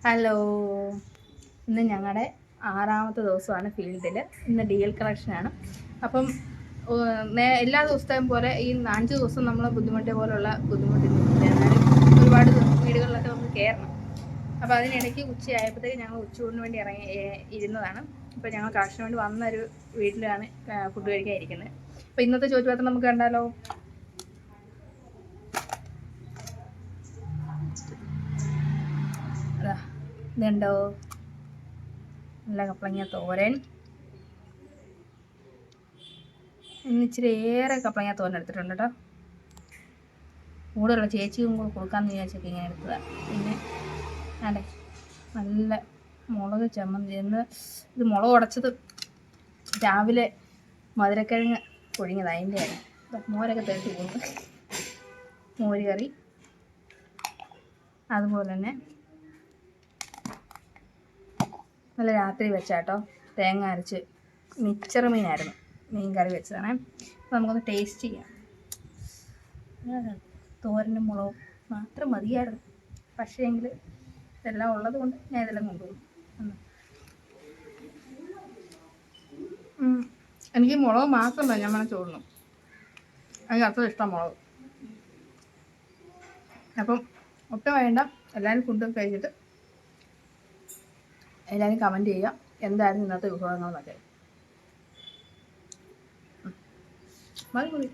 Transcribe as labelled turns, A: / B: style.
A: Hello, ഇന്ന് ഞങ്ങളുടെ 6ാമത്തെ ദിവസമാണ് ഫീൽഡിൽ. ഇന്ന് DL കളക്ഷനാണ്. അപ്പം എല്ലാ ദിവസത്തെയും പോലെ ഈ 5 ദിവസം നമ്മൾ ബുദ്ധിമുട്ടിയ പോലുള്ള ബുദ്ധിമുട്ടില്ല. എന്നാലും ഒരുപാട് വീടുകളിലൊക്കെ നമുക്ക് കയറണം. അപ്പോൾ അതിനിടയ്ക്ക് ഉച്ചയായപ്പോഴത്തേക്ക് ഞങ്ങൾ ഉച്ചയൂണിന് വേണ്ടി ഇരുന്നതാണ്. അപ്പോൾ ഞങ്ങൾ കളക്ഷന് വേണ്ടി വന്നൊരു വീട്ടിലാണ് ഫുഡ് കഴിക്കാൻ ഇരിക്കുന്നത്. അപ്പോൾ ഇന്നത്തെ ചോറ്റുപാത്രം നമുക്ക് കണ്ടാലോ. അതാ ഇതുണ്ടോ, നല്ല കപ്പളങ്ങ തോരൻ. ഇച്ചിരി ഏറെ കപ്പളങ്ങ തോരൻ എടുത്തിട്ടുണ്ട് കേട്ടോ. കൂടെയുള്ള ചേച്ചിയും കൂടെ കൊടുക്കാമെന്ന് വിചാരിച്ചൊക്കെ ഇങ്ങനെ എടുത്തതാണ്. പിന്നെ അതെ, നല്ല മുളക് ചമ്മന്തി. ഇത് മുളക് ഉടച്ചത് രാവിലെ മധുരക്കിഴങ്ങ് പൊഴിഞ്ഞത് അതിൻ്റെയാണ്. മോരൊക്കെ തേച്ച് പോകുന്നു. മോര് കറി, അതുപോലെ തന്നെ നല്ല രാത്രി വെച്ചാട്ടോ തേങ്ങ അരച്ച് മിച്ചർ മീനായിരുന്നു, മീൻ കറി വെച്ചതാണ്. അപ്പോൾ നമുക്കൊന്ന് ടേസ്റ്റ് ചെയ്യാം. തോരനും മുളകും മാത്രം മതിയായിരുന്നു, പക്ഷേ എങ്കിൽ ഇതെല്ലാം ഉള്ളത് കൊണ്ട് ഞാൻ ഇതെല്ലാം കൊണ്ടുപോകും. എനിക്ക് മുളക് മാത്രം മതി, ഞാൻ വേണം ചോദിക്കണം. എനിക്ക് അത്ര ഇഷ്ടം മുളക്. അപ്പം ഒട്ടും വേണ്ട, എല്ലാവരും ഫുഡ് കഴിച്ചിട്ട് എല്ലാവരും കമൻറ്റ് ചെയ്യുക എന്തായിരുന്നു ഇന്നത്തെ വിഭവങ്ങളെന്നൊക്കെ. മതി.